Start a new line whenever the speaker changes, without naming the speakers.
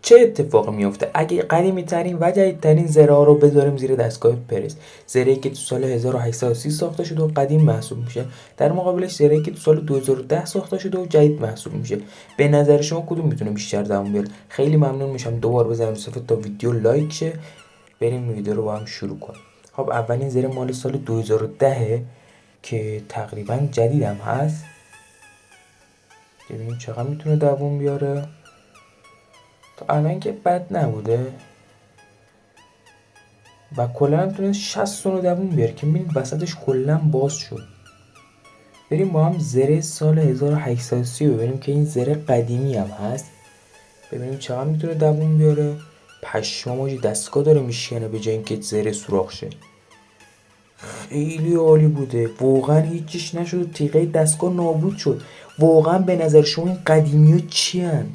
چه اتفاقی میفته اگه قدیمی ترین و جدیدترین زره ها رو بذاریم زیر دستگاه پرس؟ زره‌ای که تو سال 1830 ساخته شده و قدیم محسوب میشه، در مقابلش زره‌ای که تو سال 2010 ساخته شده و جدید محسوب میشه. به نظر شما کدوم میتونه بیشتر دوام بیاره؟ خیلی ممنون میشم دوبار بزنید صفحه تا ویدیو لایک شه. بریم ویدیو رو با هم شروع کنیم. خب اولین زره مال سال 2010 که تقریبا جدیدم هست. ببینیم چقدر میتونه دوام بیاره. تا الان که بد نبوده و کلا هم تونست 60 رو دووم بیاره که میبینید وسطش کلا باز شد. بریم با هم زره سال 1830 ببینیم که این زره قدیمی هم هست. ببینیم چقدر میتونه دووم بیاره. پشمام دستگاه داره میشکنه به جای اینکه زره سوراخ شه. خیلی عالی بوده واقعا، هیچیش نشد و تیغه دستگاه نابود شد. واقعا به نظر شما این قدیمی ها چی هن؟